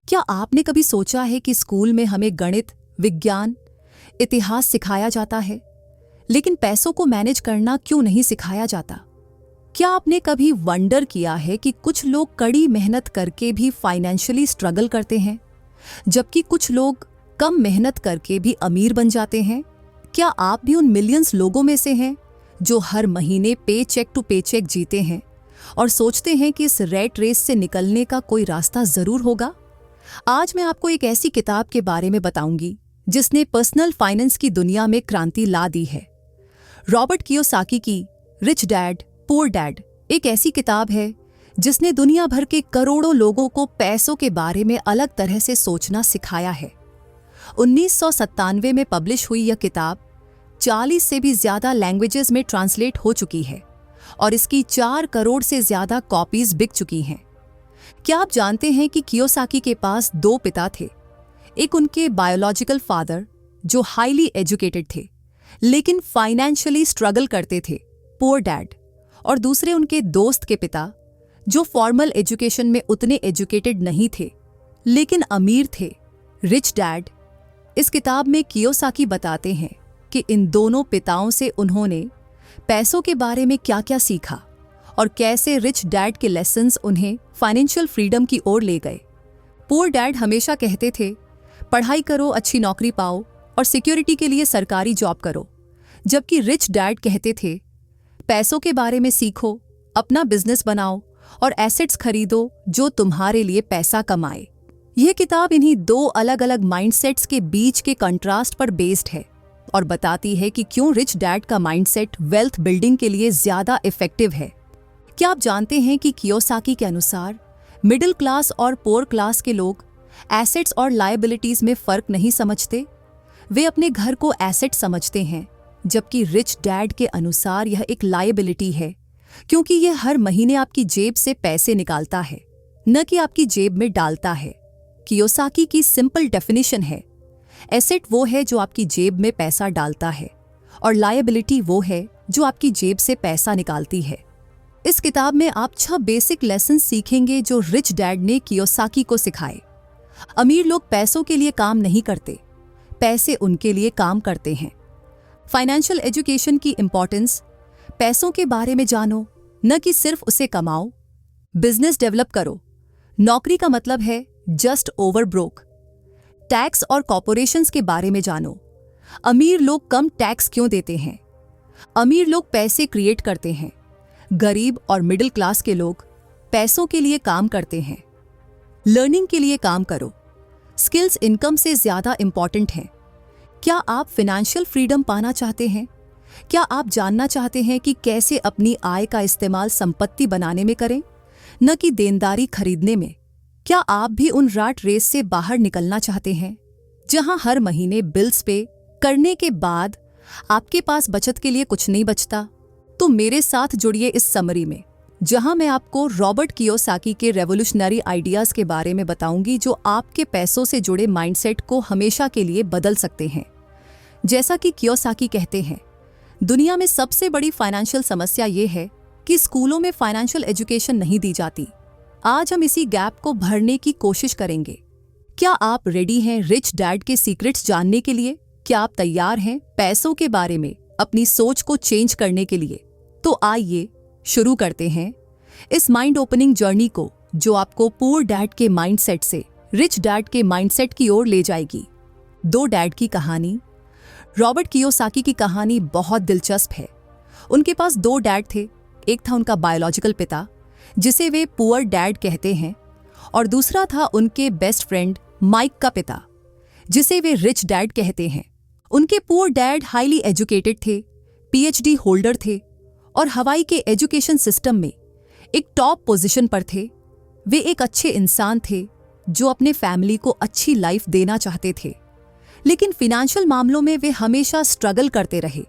क्या आपने कभी सोचा है कि स्कूल में हमें गणित, विज्ञान, इतिहास सिखाया जाता है, लेकिन पैसों को मैनेज करना क्यों नहीं सिखाया जाता? क्या आपने कभी वंडर किया है कि कुछ लोग कड़ी मेहनत करके भी फाइनेंशियली स्ट्रगल करते हैं, जबकि कुछ लोग कम मेहनत करके भी अमीर बन जाते हैं? क्या आप भी उन मिलियंस लोगों में से हैं जो हर महीने पे चेक टू पे चेक जीते हैं और सोचते हैं कि इस रैट रेस से निकलने का कोई रास्ता जरूर होगा? आज मैं आपको एक ऐसी किताब के बारे में बताऊंगी जिसने पर्सनल फाइनेंस की दुनिया में क्रांति ला दी है। रॉबर्ट कियोसाकी की रिच डैड पुअर डैड एक ऐसी किताब है जिसने दुनिया भर के करोड़ों लोगों को पैसों के बारे में अलग तरह से सोचना सिखाया है। 1997 में पब्लिश हुई यह किताब 40 से भी ज्यादा लैंग्वेजेस में ट्रांसलेट हो चुकी है और इसकी 4 करोड़ से ज्यादा कॉपीज बिक चुकी हैं। क्या आप जानते हैं कि कियोसाकी के पास 2 पिता थे? एक उनके बायोलॉजिकल फादर जो हाईली एजुकेटेड थे लेकिन फाइनेंशियली स्ट्रगल करते थे, पुअर डैड, और दूसरे उनके दोस्त के पिता जो फॉर्मल एजुकेशन में उतने एजुकेटेड नहीं थे लेकिन अमीर थे, रिच डैड। इस किताब में कियोसाकी बताते हैं कि इन दोनों पिताओं से उन्होंने पैसों के बारे में क्या-क्या सीखा और कैसे रिच डैड के लेसन्स उन्हें फाइनेंशियल फ्रीडम की ओर ले गए। पुअर डैड हमेशा कहते थे, पढ़ाई करो, अच्छी नौकरी पाओ और सिक्योरिटी के लिए सरकारी जॉब करो, जबकि रिच डैड कहते थे, पैसों के बारे में सीखो, अपना बिजनेस बनाओ और एसेट्स खरीदो जो तुम्हारे लिए पैसा कमाए। यह किताब इन्हीं 2 अलग अलग माइंडसेट्स के बीच के कंट्रास्ट पर बेस्ड है और बताती है कि क्यों रिच डैड का माइंडसेट वेल्थ बिल्डिंग के लिए ज्यादा इफेक्टिव है। क्या आप जानते हैं कि कियोसाकी के अनुसार मिडिल क्लास और पुअर क्लास के लोग एसेट्स और लायबिलिटीज में फर्क नहीं समझते? वे अपने घर को एसेट समझते हैं, जबकि रिच डैड के अनुसार यह एक लायबिलिटी है क्योंकि यह हर महीने आपकी जेब से पैसे निकालता है, न कि आपकी जेब में डालता है। कियोसाकी की सिंपल डेफिनेशन है, एसेट वो है जो आपकी जेब में पैसा डालता है और लायबिलिटी वो है जो आपकी जेब से पैसा निकालती है। इस किताब में आप 6 बेसिक लेसन सीखेंगे जो रिच डैड ने कियोसाकी को सिखाए। अमीर लोग पैसों के लिए काम नहीं करते, पैसे उनके लिए काम करते हैं। फाइनेंशियल एजुकेशन की इंपॉर्टेंस, पैसों के बारे में जानो, न कि सिर्फ उसे कमाओ। बिजनेस डेवलप करो, नौकरी का मतलब है जस्ट ओवर ब्रोक। टैक्स और कॉर्पोरेशंस के बारे में जानो, अमीर लोग कम टैक्स क्यों देते हैं। अमीर लोग पैसे क्रिएट करते हैं, गरीब और मिडिल क्लास के लोग पैसों के लिए काम करते हैं। लर्निंग के लिए काम करो, स्किल्स इनकम से ज्यादा इंपॉर्टेंट हैं। क्या आप फाइनेंशियल फ्रीडम पाना चाहते हैं? क्या आप जानना चाहते हैं कि कैसे अपनी आय का इस्तेमाल संपत्ति बनाने में करें, न कि देनदारी खरीदने में? क्या आप भी उन रैट रेस से बाहर निकलना चाहते हैं जहां हर महीने बिल्स पे करने के बाद आपके पास बचत के लिए कुछ नहीं बचता? तो मेरे साथ जुड़िए इस समरी में, जहां मैं आपको रॉबर्ट कियोसाकी के रेवोल्यूशनरी आइडियाज के बारे में बताऊंगी जो आपके पैसों से जुड़े माइंडसेट को हमेशा के लिए बदल सकते हैं। जैसा कि कियोसाकी कहते हैं, दुनिया में सबसे बड़ी फाइनेंशियल समस्या ये है कि स्कूलों में फाइनेंशियल एजुकेशन नहीं दी जाती। आज हम इसी गैप को भरने की कोशिश करेंगे। क्या आप रेडी हैं रिच डैड के सीक्रेट्स जानने के लिए? क्या आप तैयार हैं पैसों के बारे में अपनी सोच को चेंज करने के लिए? तो आइए शुरू करते हैं इस माइंड ओपनिंग जर्नी को जो आपको पुअर डैड के माइंडसेट से रिच डैड के माइंडसेट की ओर ले जाएगी। 2 डैड की कहानी। रॉबर्ट कियोसाकी की कहानी बहुत दिलचस्प है। उनके पास 2 डैड थे। एक था उनका बायोलॉजिकल पिता जिसे वे पुअर डैड कहते हैं, और दूसरा था उनके बेस्ट फ्रेंड माइक का पिता जिसे वे रिच डैड कहते हैं। उनके पुअर डैड हाईली एजुकेटेड थे, पीएचडी होल्डर थे और हवाई के एजुकेशन सिस्टम में एक टॉप पोजीशन पर थे। वे एक अच्छे इंसान थे जो अपने फैमिली को अच्छी लाइफ देना चाहते थे, लेकिन फिनेंशियल मामलों में वे हमेशा स्ट्रगल करते रहे।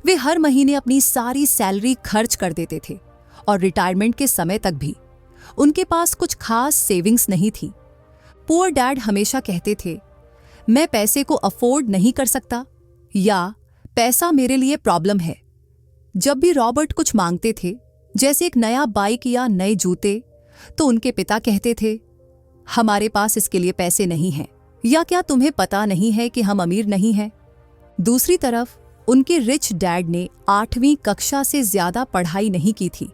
वे हर महीने अपनी सारी सैलरी खर्च कर देते थे और रिटायरमेंट के समय तक भी उनके पास कुछ खास सेविंग्स नहीं थी। पुअर डैड हमेशा कहते थे, मैं पैसे को अफोर्ड नहीं कर सकता या पैसा मेरे लिए प्रॉब्लम है। जब भी रॉबर्ट कुछ मांगते थे, जैसे एक नया बाइक या नए जूते, तो उनके पिता कहते थे, हमारे पास इसके लिए पैसे नहीं हैं, या क्या तुम्हें पता नहीं है कि हम अमीर नहीं हैं? दूसरी तरफ उनके रिच डैड ने 8वीं कक्षा से ज्यादा पढ़ाई नहीं की थी,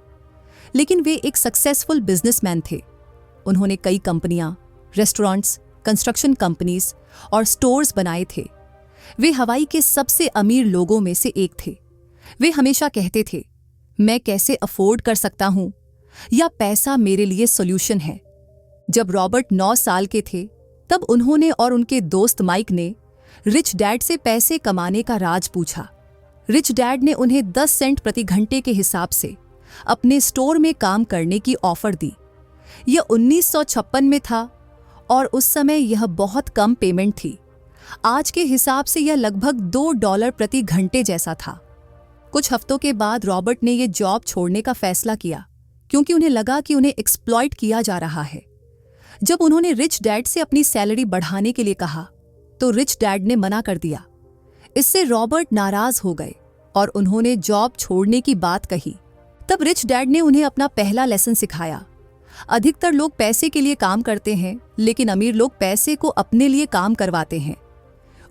लेकिन वे एक सक्सेसफुल बिजनेसमैन थे। उन्होंने कई कंपनियां, रेस्टोरेंट्स, कंस्ट्रक्शन कंपनीज और स्टोर्स बनाए थे। वे हवाई के सबसे अमीर लोगों में से एक थे। वे हमेशा कहते थे, मैं कैसे अफोर्ड कर सकता हूं, या पैसा मेरे लिए सॉल्यूशन है। जब रॉबर्ट 9 साल के थे, तब उन्होंने और उनके दोस्त माइक ने रिच डैड से पैसे कमाने का राज पूछा। रिच डैड ने उन्हें 10 सेंट प्रति घंटे के हिसाब से अपने स्टोर में काम करने की ऑफर दी। यह 1956 में था और उस समय यह बहुत कम पेमेंट थी। आज के हिसाब से यह लगभग $2 प्रति घंटे जैसा था। कुछ हफ्तों के बाद रॉबर्ट ने यह जॉब छोड़ने का फैसला किया, क्योंकि उन्हें लगा कि उन्हें एक्सप्लॉइट किया जा रहा है। जब उन्होंने रिच डैड से अपनी सैलरी बढ़ाने के लिए कहा, तो रिच डैड ने मना कर दिया। इससे रॉबर्ट नाराज हो गए और उन्होंने जॉब छोड़ने की बात कही। तब रिच डैड ने उन्हें अपना पहला लेसन सिखाया। अधिकतर लोग पैसे के लिए काम करते हैं, लेकिन अमीर लोग पैसे को अपने लिए काम करवाते हैं।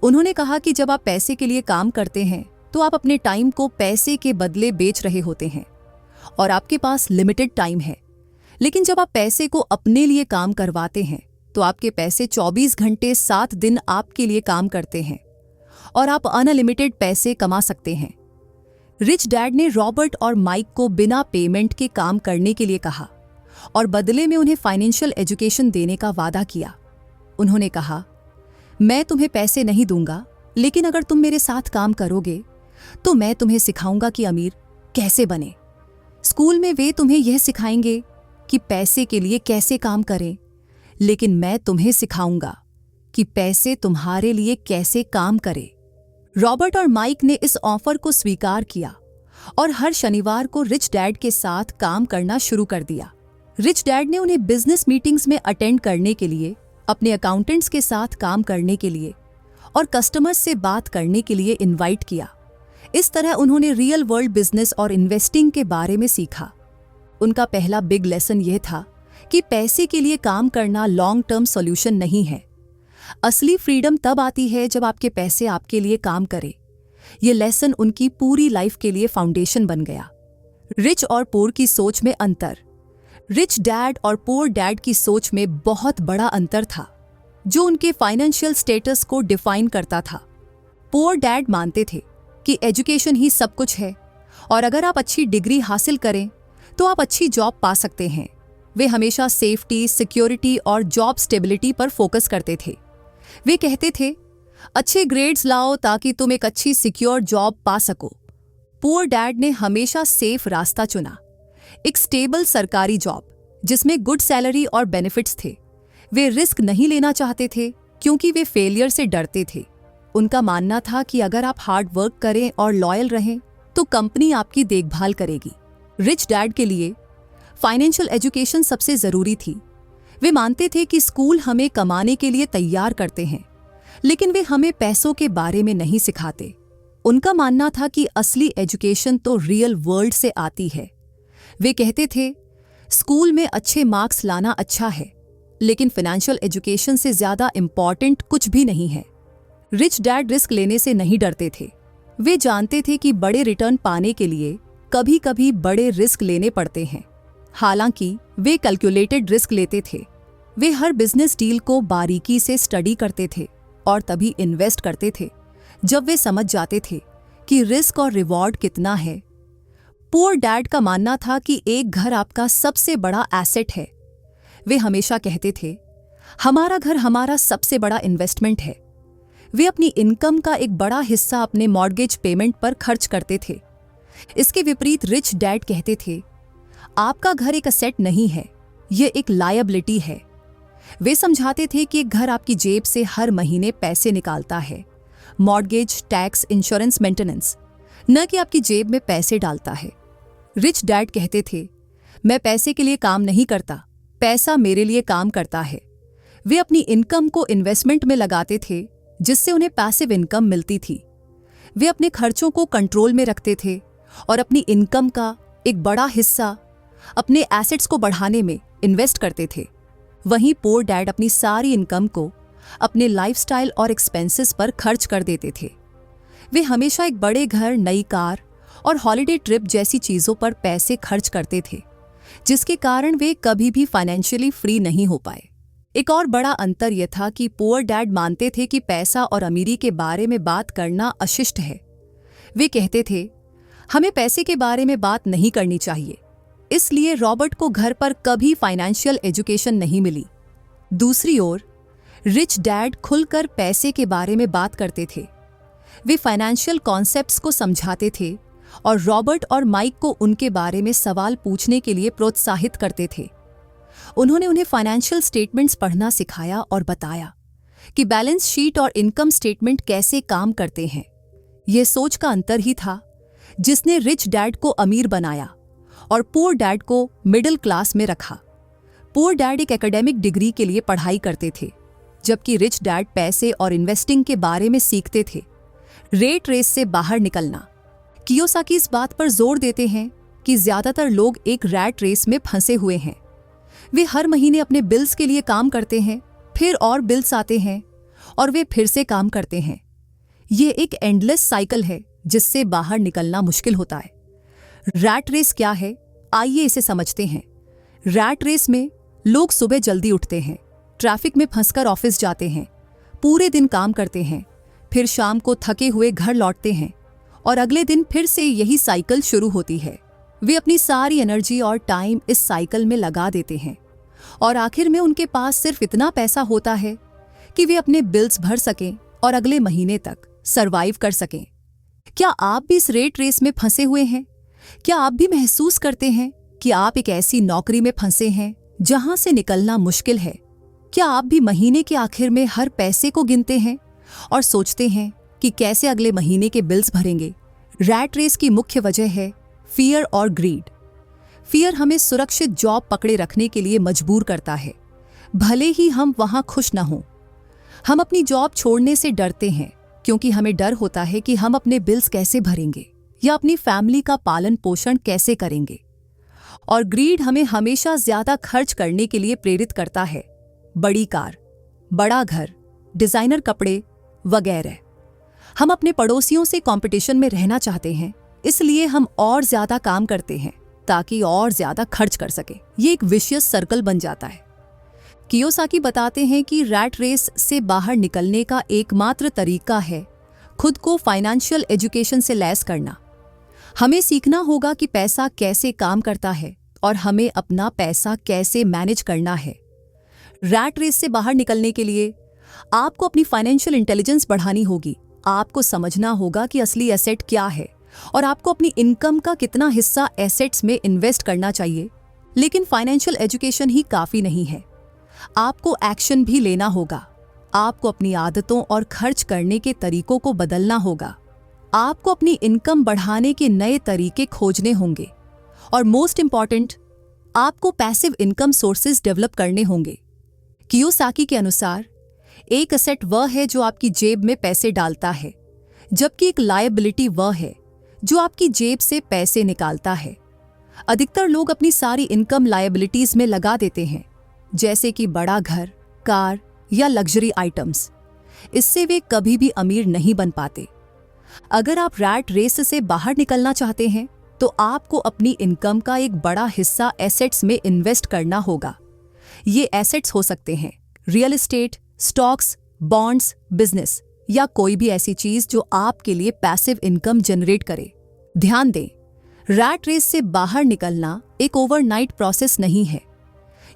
उन्होंने कहा कि जब आप पैसे के लिए काम करते हैं, तो आप अपने टाइम को पैसे के बदले बेच रहे होते हैं और आपके पास लिमिटेड टाइम है। लेकिन जब आप पैसे को अपने लिए काम करवाते हैं, तो आपके पैसे 24 घंटे 7 दिन आपके लिए काम करते हैं और आप अनलिमिटेड पैसे कमा सकते हैं। रिच डैड ने रॉबर्ट और माइक को बिना पेमेंट के काम करने के लिए कहा और बदले में उन्हें फाइनेंशियल एजुकेशन देने का वादा किया। उन्होंने कहा, मैं तुम्हें पैसे नहीं दूंगा, लेकिन अगर तुम मेरे साथ काम करोगे तो मैं तुम्हें सिखाऊंगा कि अमीर कैसे बने। स्कूल में वे तुम्हें यह सिखाएंगे कि पैसे के लिए कैसे काम करें, लेकिन मैं तुम्हें सिखाऊंगा कि पैसे तुम्हारे लिए कैसे काम करें। रॉबर्ट और माइक ने इस ऑफर को स्वीकार किया और हर शनिवार को रिच डैड के साथ काम करना शुरू कर दिया। रिच डैड ने उन्हें बिजनेस मीटिंग्स में अटेंड करने के लिए, अपने अकाउंटेंट्स के साथ काम करने के लिए और कस्टमर्स से बात करने के लिए इनवाइट किया। इस तरह उन्होंने रियल वर्ल्ड बिजनेस और इन्वेस्टिंग के बारे में सीखा। उनका पहला बिग लेसन यह था कि पैसे के लिए काम करना लॉन्ग टर्म सॉल्यूशन नहीं है। असली फ्रीडम तब आती है जब आपके पैसे आपके लिए काम करें। यह लेसन उनकी पूरी लाइफ के लिए फाउंडेशन बन गया। रिच और पुअर की सोच में अंतर। रिच डैड और पुअर डैड की सोच में बहुत बड़ा अंतर था, जो उनके फाइनेंशियल स्टेटस को डिफाइन करता था। पुअर डैड मानते थे कि एजुकेशन ही सब कुछ है और अगर आप अच्छी डिग्री हासिल करें तो आप अच्छी जॉब पा सकते हैं। वे हमेशा सेफ्टी, सिक्योरिटी और जॉब स्टेबिलिटी पर फोकस करते थे। वे कहते थे, अच्छे ग्रेड्स लाओ ताकि तुम एक अच्छी सिक्योर जॉब पा सको। पुअर डैड ने हमेशा सेफ रास्ता चुना, एक स्टेबल सरकारी जॉब जिसमें गुड सैलरी और बेनिफिट्स थे। वे रिस्क नहीं लेना चाहते थे क्योंकि वे फेलियर से डरते थे। उनका मानना था कि अगर आप हार्ड वर्क करें और लॉयल रहें तो कंपनी आपकी देखभाल करेगी। रिच डैड के लिए फाइनेंशियल एजुकेशन सबसे जरूरी थी। वे मानते थे कि स्कूल हमें कमाने के लिए तैयार करते हैं, लेकिन वे हमें पैसों के बारे में नहीं सिखाते। उनका मानना था कि असली एजुकेशन तो रियल वर्ल्ड से आती है। वे कहते थे, स्कूल में अच्छे मार्क्स लाना अच्छा है, लेकिन फाइनेंशियल एजुकेशन से ज्यादा इंपॉर्टेंट कुछ भी नहीं है। रिच डैड रिस्क लेने से नहीं डरते थे। वे जानते थे कि बड़े रिटर्न पाने के लिए कभी कभी बड़े रिस्क लेने पड़ते हैं। हालांकि वे कैलकुलेटेड रिस्क लेते थे। वे हर बिजनेस डील को बारीकी से स्टडी करते थे और तभी इन्वेस्ट करते थे जब वे समझ जाते थे कि रिस्क और रिवॉर्ड कितना है। पुअर डैड का मानना था कि एक घर आपका सबसे बड़ा एसेट है। वे हमेशा कहते थे, हमारा घर हमारा सबसे बड़ा इन्वेस्टमेंट है। वे अपनी इनकम का एक बड़ा हिस्सा अपने मॉर्गेज पेमेंट पर खर्च करते थे। इसके विपरीत रिच डैड कहते थे, आपका घर एक असेट नहीं है, यह एक लायबिलिटी है। वे समझाते थे कि एक घर आपकी जेब से हर महीने पैसे निकालता है, मॉर्गेज, टैक्स, इंश्योरेंस, मेंटेनेंस, न कि आपकी जेब में पैसे डालता है। रिच डैड कहते थे, मैं पैसे के लिए काम नहीं करता, पैसा मेरे लिए काम करता है। वे अपनी इनकम को इन्वेस्टमेंट में लगाते थे, जिससे उन्हें पैसिव इनकम मिलती थी। वे अपने खर्चों को कंट्रोल में रखते थे और अपनी इनकम का एक बड़ा हिस्सा अपने एसेट्स को बढ़ाने में इन्वेस्ट करते थे। वहीं पुअर डैड अपनी सारी इनकम को अपने लाइफस्टाइल और एक्सपेंसेस पर खर्च कर देते थे। वे हमेशा एक बड़े घर, नई कार और हॉलिडे ट्रिप जैसी चीजों पर पैसे खर्च करते थे, जिसके कारण वे कभी भी फाइनेंशियली फ्री नहीं हो पाए। एक और बड़ा अंतर यह था कि पुअर डैड मानते थे कि पैसा और अमीरी के बारे में बात करना अशिष्ट है। वे कहते थे, हमें पैसे के बारे में बात नहीं करनी चाहिए। इसलिए रॉबर्ट को घर पर कभी फाइनेंशियल एजुकेशन नहीं मिली। दूसरी ओर रिच डैड खुलकर पैसे के बारे में बात करते थे। वे फाइनेंशियल कॉन्सेप्ट्स को समझाते थे और रॉबर्ट और माइक को उनके बारे में सवाल पूछने के लिए प्रोत्साहित करते थे। उन्होंने उन्हें फाइनेंशियल स्टेटमेंट्स पढ़ना सिखाया और बताया कि बैलेंस शीट और इनकम स्टेटमेंट कैसे काम करते हैं। यह सोच का अंतर ही था जिसने रिच डैड को अमीर बनाया और पुअर डैड को मिडिल क्लास में रखा। पुअर डैड एक एकेडमिक डिग्री के लिए पढ़ाई करते थे, जबकि रिच डैड पैसे और इन्वेस्टिंग के बारे में सीखते थे। रेट रेस से बाहर निकलना। कियोसाकी इस बात पर जोर देते हैं कि ज्यादातर लोग एक रैट रेस में फंसे हुए हैं। वे हर महीने अपने बिल्स के लिए काम करते हैं, फिर और बिल्स आते हैं और वे फिर से काम करते हैं। ये एक एंडलेस साइकिल है जिससे बाहर निकलना मुश्किल होता है। रैट रेस क्या है, आइए इसे समझते हैं। रैट रेस में लोग सुबह जल्दी उठते हैं, ट्रैफिक में फंसकर ऑफिस जाते हैं, पूरे दिन काम करते हैं, फिर शाम को थके हुए घर लौटते हैं और अगले दिन फिर से यही साइकिल शुरू होती है। वे अपनी सारी एनर्जी और टाइम इस साइकिल में लगा देते हैं और आखिर में उनके पास सिर्फ इतना पैसा होता है कि वे अपने बिल्स भर सकें और अगले महीने तक सरवाइव कर सकें। क्या आप भी इस रेट रेस में फंसे हुए हैं? क्या आप भी महसूस करते हैं कि आप एक ऐसी नौकरी में फंसे हैं जहां से निकलना मुश्किल है? क्या आप भी महीने के आखिर में हर पैसे को गिनते हैं और सोचते हैं कि कैसे अगले महीने के बिल्स भरेंगे? रैट रेस की मुख्य वजह है फियर और ग्रीड। फियर हमें सुरक्षित जॉब पकड़े रखने के लिए मजबूर करता है, भले ही हम वहां खुश न हों। हम अपनी जॉब छोड़ने से डरते हैं क्योंकि हमें डर होता है कि हम अपने बिल्स कैसे भरेंगे या अपनी फैमिली का पालन पोषण कैसे करेंगे। और ग्रीड हमें हमेशा ज्यादा खर्च करने के लिए प्रेरित करता है। बड़ी कार, बड़ा घर, डिजाइनर कपड़े वगैरह। हम अपने पड़ोसियों से कंपटीशन में रहना चाहते हैं, इसलिए हम और ज्यादा काम करते हैं ताकि और ज्यादा खर्च कर सके। ये एक विशियस सर्कल बन जाता है। कियोसाकी बताते हैं कि रैट रेस से बाहर निकलने का एकमात्र तरीका है खुद को फाइनेंशियल एजुकेशन से लैस करना। हमें सीखना होगा कि पैसा कैसे काम करता है और हमें अपना पैसा कैसे मैनेज करना है। रैट रेस से बाहर निकलने के लिए आपको अपनी फाइनेंशियल इंटेलिजेंस बढ़ानी होगी। आपको समझना होगा कि असली एसेट क्या है और आपको अपनी इनकम का कितना हिस्सा एसेट्स में इन्वेस्ट करना चाहिए। लेकिन फाइनेंशियल एजुकेशन ही काफी नहीं है, आपको एक्शन भी लेना होगा। आपको अपनी आदतों और खर्च करने के तरीकों को बदलना होगा। आपको अपनी इनकम बढ़ाने के नए तरीके खोजने होंगे और मोस्ट इंपॉर्टेंट, आपको पैसिव इनकम सोर्सेज डेवलप करने होंगे। कियोसाकी के अनुसार एक एसेट वह है जो आपकी जेब में पैसे डालता है, जबकि एक लायबिलिटी वह है जो आपकी जेब से पैसे निकालता है। अधिकतर लोग अपनी सारी इनकम लायबिलिटीज में लगा देते हैं, जैसे कि बड़ा घर, कार या लग्जरी आइटम्स। इससे वे कभी भी अमीर नहीं बन पाते। अगर आप रैट रेस से बाहर निकलना चाहते हैं तो आपको अपनी इनकम का एक बड़ा हिस्सा एसेट्स में इन्वेस्ट करना होगा। ये एसेट्स हो सकते हैं real estate, stocks, bonds, business या कोई भी ऐसी चीज जो आपके लिए पैसिव इनकम जनरेट करे। ध्यान दें, रैट रेस से बाहर निकलना एक ओवरनाइट प्रोसेस नहीं है।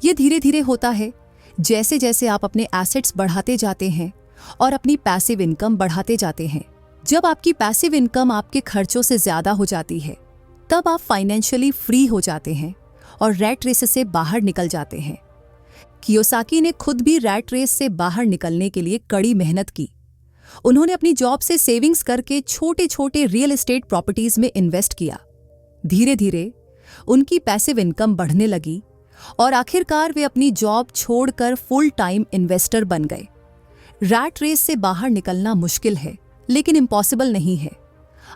ये धीरे धीरे होता है। जैसे जैसे आप अपने एसेट्स बढ़ाते जाते हैं और अपनी पैसिव इनकम बढ़ाते जाते हैं। जब आपकी पैसिव इनकम आपके खर्चों से ज्यादा हो जाती है, तब आप फाइनेंशियली फ्री हो जाते हैं और रैट रेस से बाहर निकल जाते हैं। कियोसाकी ने खुद भी रैट रेस से बाहर निकलने के लिए कड़ी मेहनत की। उन्होंने अपनी जॉब से सेविंग्स करके छोटे छोटे रियल एस्टेट प्रॉपर्टीज में इन्वेस्ट किया। धीरे धीरे उनकी पैसिव इनकम बढ़ने लगी और आखिरकार वे अपनी जॉब छोड़कर फुल टाइम इन्वेस्टर बन गए। रैट रेस से बाहर निकलना मुश्किल है, लेकिन इम्पॉसिबल नहीं है।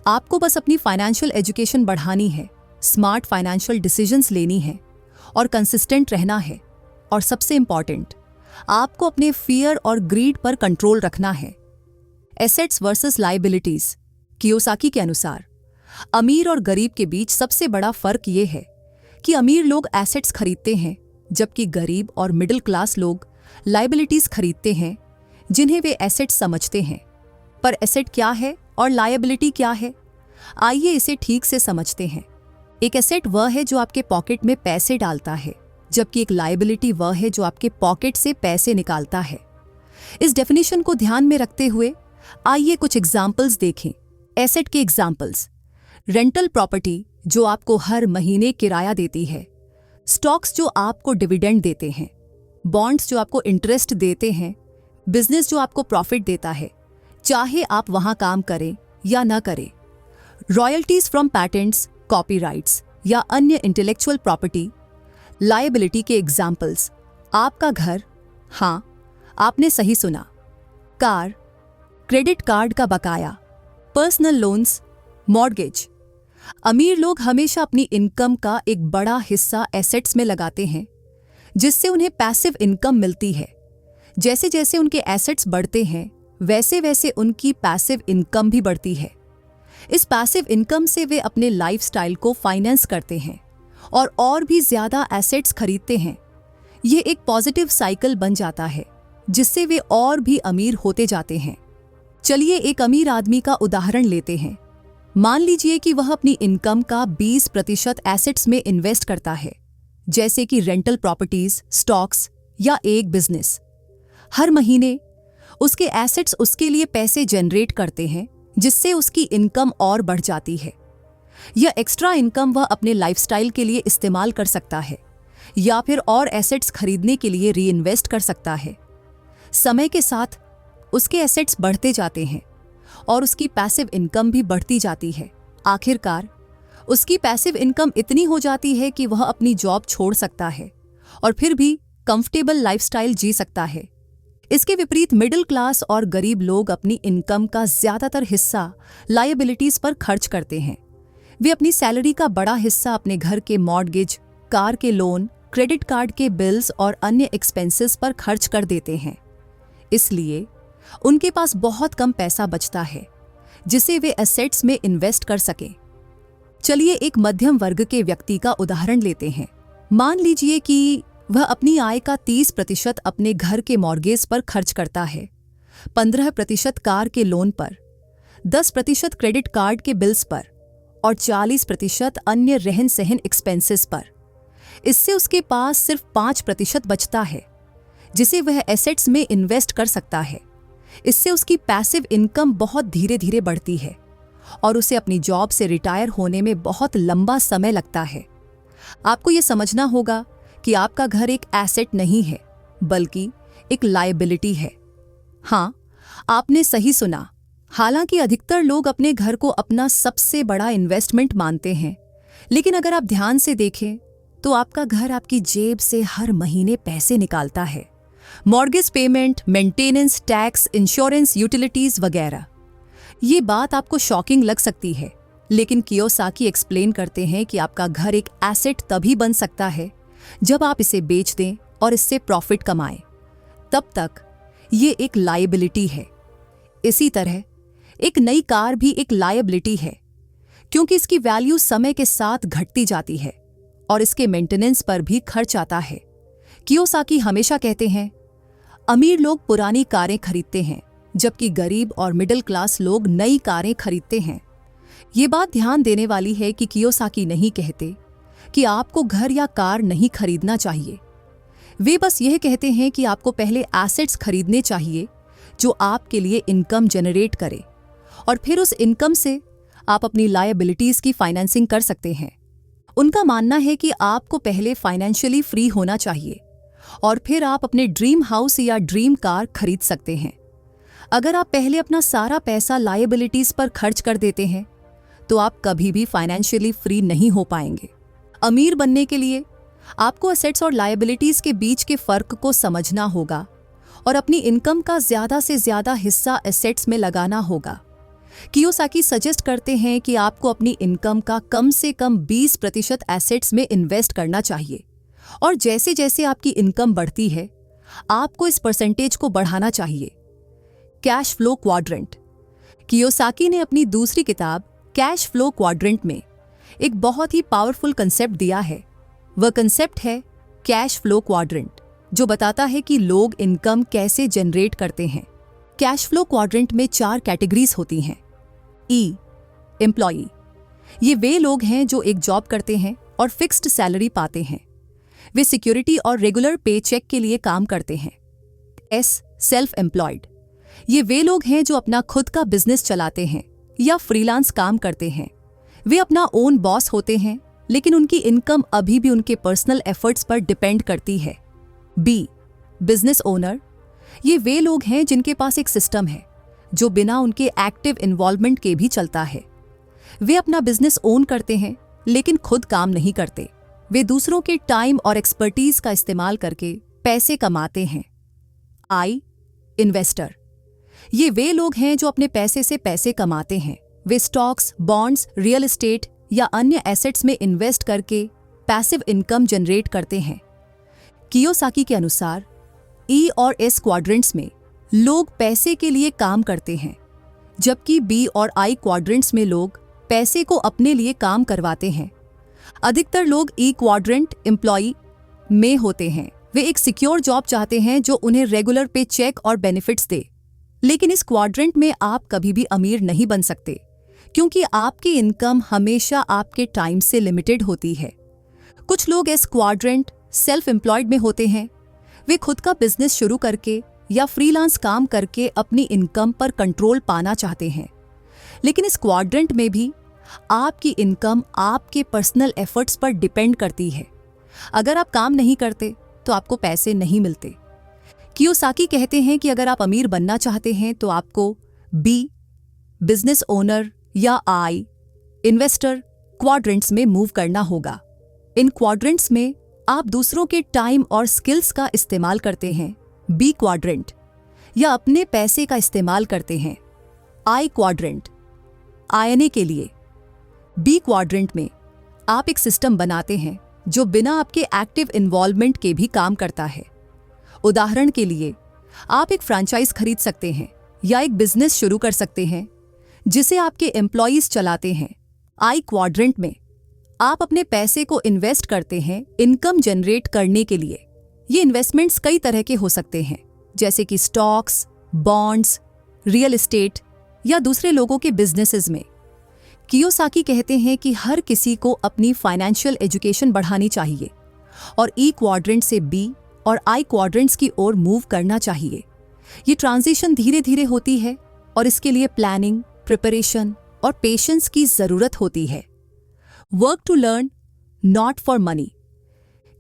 आपको बस अपनी फाइनेंशियल एजुकेशन बढ़ानी है, स्मार्ट फाइनेंशियल डिसीजंस लेनी है और कंसिस्टेंट रहना है। और सबसे इंपॉर्टेंट, आपको अपने फियर और ग्रीड पर कंट्रोल रखना है। Assets versus liabilities. कियोसाकी के अनुसार अमीर और गरीब के बीच सबसे बड़ा फर्क यह है कि अमीर लोग एसेट्स खरीदते हैं, जबकि गरीब और मिडिल क्लास लोग लायबिलिटीज खरीदते हैं जिन्हें वे एसेट्स समझते हैं। पर एसेट क्या है और लायबिलिटी क्या है? आइए इसे ठीक से समझते हैं। एक एसेट वह है जो आपके पॉकेट में पैसे डालता है, जबकि एक लायबिलिटी वह है जो आपके पॉकेट से पैसे निकालता है। इस डेफिनेशन को ध्यान में रखते हुए आइए कुछ एग्जाम्पल्स देखें। एसेट के एग्जाम्पल्स: रेंटल प्रॉपर्टी जो आपको हर महीने किराया देती है, स्टॉक्स जो आपको डिविडेंड देते हैं, बॉन्ड्स जो आपको इंटरेस्ट देते हैं, बिजनेस जो आपको प्रॉफिट देता है चाहे आप वहां काम करें या न करें, रॉयल्टीज फ्रॉम पैटेंट्स, कॉपीराइट्स या अन्य इंटेलेक्चुअल प्रॉपर्टी। लायबिलिटी के एग्जाम्पल्स: आपका घर, हां आपने सही सुना, कार, क्रेडिट कार्ड का बकाया, पर्सनल लोन्स, मॉर्गेज। अमीर लोग हमेशा अपनी इनकम का एक बड़ा हिस्सा एसेट्स में लगाते हैं, जिससे उन्हें पैसिव इनकम मिलती है। जैसे जैसे उनके एसेट्स बढ़ते हैं, वैसे वैसे उनकी पैसिव इनकम भी बढ़ती है। इस पैसिव इनकम से वे अपने लाइफस्टाइल को फाइनेंस करते हैं और भी ज्यादा एसेट्स खरीदते हैं। यह एक पॉजिटिव साइकिल बन जाता है, जिससे वे और भी अमीर होते जाते हैं। चलिए एक अमीर आदमी का उदाहरण लेते हैं। मान लीजिए कि वह अपनी इनकम का 20% एसेट्स में इन्वेस्ट करता है, जैसे कि रेंटल प्रॉपर्टीज, स्टॉक्स या एक बिजनेस। हर महीने उसके एसेट्स उसके लिए पैसे जनरेट करते हैं, जिससे उसकी इनकम और बढ़ जाती है। यह एक्स्ट्रा इनकम वह अपने लाइफस्टाइल के लिए इस्तेमाल कर सकता है या फिर और एसेट्स खरीदने के लिए रीइन्वेस्ट कर सकता है। समय के साथ उसके एसेट्स बढ़ते जाते हैं और उसकी पैसिव इनकम भी बढ़ती जाती है। आखिरकार उसकी पैसिव इनकम इतनी हो जाती है कि वह अपनी जॉब छोड़ सकता है और फिर भी कंफर्टेबल लाइफस्टाइल जी सकता है। इसके विपरीत मिडिल क्लास और गरीब लोग अपनी इनकम का ज्यादातर हिस्सा लायबिलिटीज पर खर्च करते हैं। वे अपनी सैलरी का बड़ा हिस्सा अपने घर के मॉर्गेज, कार के लोन, क्रेडिट कार्ड के बिल्स और अन्य एक्सपेंसेस पर खर्च कर देते हैं। इसलिए उनके पास बहुत कम पैसा बचता है जिसे वे एसेट्स में इन्वेस्ट कर सकें। चलिए एक मध्यम वर्ग के व्यक्ति का उदाहरण लेते हैं। मान लीजिए कि वह अपनी आय का 30% अपने घर के मॉर्गेज पर खर्च करता है, 15% कार के लोन पर, 10% क्रेडिट कार्ड के बिल्स पर और 40% अन्य रहन सहन एक्सपेंसेस पर। इससे उसके पास सिर्फ 5% बचता है जिसे वह एसेट्स में इन्वेस्ट कर सकता है। इससे उसकी पैसिव इनकम बहुत धीरे धीरे बढ़ती है और उसे अपनी जॉब से रिटायर होने में बहुत लंबा समय लगता है। आपको यह समझना होगा कि आपका घर एक एसेट नहीं है, बल्कि एक लायबिलिटी है। हां, आपने सही सुना। हालांकि अधिकतर लोग अपने घर को अपना सबसे बड़ा इन्वेस्टमेंट मानते हैं, लेकिन अगर आप ध्यान से देखें तो आपका घर आपकी जेब से हर महीने पैसे निकालता है। Mortgage payment, maintenance, tax, insurance, utilities वगैरह। ये बात आपको शॉकिंग लग सकती है, लेकिन कियोसाकी एक्सप्लेन करते हैं कि आपका घर एक एसेट तभी बन सकता है जब आप इसे बेच दें और इससे प्रॉफिट कमाएं। तब तक ये एक लायबिलिटी है। इसी तरह एक नई कार भी एक लायबिलिटी है, क्योंकि इसकी वैल्यू समय के साथ घटती जाती है और इसके मेंटेनेंस पर भी खर्च आता है। कियोसाकी हमेशा कहते हैं, अमीर लोग पुरानी कारें खरीदते हैं, जबकि गरीब और मिडिल क्लास लोग नई कारें खरीदते हैं। ये बात ध्यान देने वाली है कि कियोसाकी नहीं कहते कि आपको घर या कार नहीं खरीदना चाहिए। वे बस यह कहते हैं कि आपको पहले एसेट्स खरीदने चाहिए जो आपके लिए इनकम जनरेट करे, और फिर उस इनकम से आप अपनी लायबिलिटीज की फाइनेंसिंग कर सकते हैं। उनका मानना है कि आपको पहले फाइनेंशियली फ्री होना चाहिए और फिर आप अपने ड्रीम हाउस या ड्रीम कार खरीद सकते हैं। अगर आप पहले अपना सारा पैसा लायबिलिटीज पर खर्च कर देते हैं तो आप कभी भी फाइनेंशियली फ्री नहीं हो पाएंगे। अमीर बनने के लिए आपको एसेट्स और लायबिलिटीज के बीच के फर्क को समझना होगा और अपनी इनकम का ज्यादा से ज्यादा हिस्सा एसेट्स में लगाना होगा। कियोसाकी सजेस्ट करते हैं कि आपको अपनी इनकम का कम से कम 20% एसेट्स में इन्वेस्ट करना चाहिए और जैसे जैसे आपकी इनकम बढ़ती है आपको इस परसेंटेज को बढ़ाना चाहिए। Cash flow quadrant. कियोसाकी ने अपनी दूसरी किताब कैश फ्लो क्वाड्रेंट में एक बहुत ही पावरफुल कंसेप्ट दिया है। वह कंसेप्ट है कैश फ्लो क्वाड्रेंट, जो बताता है कि लोग इनकम कैसे जनरेट करते हैं। कैश फ्लो क्वाड्रेंट में 4 कैटेगरीज होती हैं। ई, एम्प्लॉई। ये वे लोग हैं जो एक जॉब करते हैं और फिक्स्ड सैलरी पाते हैं। वे सिक्योरिटी और रेगुलर पे चेक के लिए काम करते हैं। S, self employed. ये वे लोग हैं जो अपना खुद का बिजनेस चलाते हैं या फ्रीलांस काम करते हैं। वे अपना ओन बॉस होते हैं, लेकिन उनकी इनकम अभी भी उनके पर्सनल एफर्ट्स पर डिपेंड करती है। B, business owner. ये वे लोग हैं जिनके पास एक सिस्टम है जो बिना उनके एक्टिव इन्वॉल्वमेंट के भी चलता है। वे अपना बिजनेस ओन करते हैं लेकिन खुद काम नहीं करते। वे दूसरों के टाइम और एक्सपर्टीज का इस्तेमाल करके पैसे कमाते हैं। आई, इन्वेस्टर। ये वे लोग हैं जो अपने पैसे से पैसे कमाते हैं। वे स्टॉक्स, बॉन्ड्स, रियल एस्टेट या अन्य एसेट्स में इन्वेस्ट करके पैसिव इनकम जनरेट करते हैं। कियोसाकी के अनुसार ई और एस क्वाड्रेंट्स में लोग पैसे के लिए काम करते हैं, जबकि बी और आई क्वाड्रेंट्स में लोग पैसे को अपने लिए काम करवाते हैं। अधिकतर लोग ई क्वाड्रेंट एम्प्लॉई में होते हैं। वे एक सिक्योर जॉब चाहते हैं जो उन्हें रेगुलर पे चेक और बेनिफिट्स दे। लेकिन इस क्वाड्रेंट में आप कभी भी अमीर नहीं बन सकते, क्योंकि आपकी इनकम हमेशा आपके टाइम से लिमिटेड होती है। कुछ लोग इस क्वाड्रेंट सेल्फ एम्प्लॉयड में होते हैं। वे खुद का बिजनेस शुरू करके या फ्रीलांस काम करके अपनी इनकम पर कंट्रोल पाना चाहते हैं। लेकिन इस क्वाड्रेंट में भी आपकी इनकम आपके पर्सनल एफर्ट्स पर डिपेंड करती है। अगर आप काम नहीं करते तो आपको पैसे नहीं मिलते। कियोसाकी कहते हैं कि अगर आप अमीर बनना चाहते हैं तो आपको बी, बिजनेस ओनर या आई, इन्वेस्टर क्वाड्रेंट्स में मूव करना होगा। इन क्वाड्रेंट्स में आप दूसरों के टाइम और स्किल्स का इस्तेमाल करते हैं। बी क्वाड्रेंट, या अपने पैसे का इस्तेमाल करते हैं। आई क्वाड्रेंट, आने के लिए। बी क्वाड्रेंट में आप एक सिस्टम बनाते हैं जो बिना आपके एक्टिव इन्वॉल्वमेंट के भी काम करता है। उदाहरण के लिए, आप एक फ्रैंचाइज खरीद सकते हैं या एक बिजनेस शुरू कर सकते हैं जिसे आपके एम्प्लॉयज चलाते हैं। आई क्वाड्रेंट में आप अपने पैसे को इन्वेस्ट करते हैं इनकम जनरेट करने के लिए। ये इन्वेस्टमेंट्स कई तरह के हो सकते हैं, जैसे कि स्टॉक्स, बॉन्ड्स, रियल एस्टेट या दूसरे लोगों के बिजनेसेस में। कियोसाकी कहते हैं कि हर किसी को अपनी फाइनेंशियल एजुकेशन बढ़ानी चाहिए और ई क्वाड्रेंट से बी और आई क्वाड्रेंट्स की ओर मूव करना चाहिए। ये ट्रांजिशन धीरे धीरे होती है और इसके लिए प्लानिंग, प्रिपरेशन और पेशेंस की जरूरत होती है। Work to learn, not for money.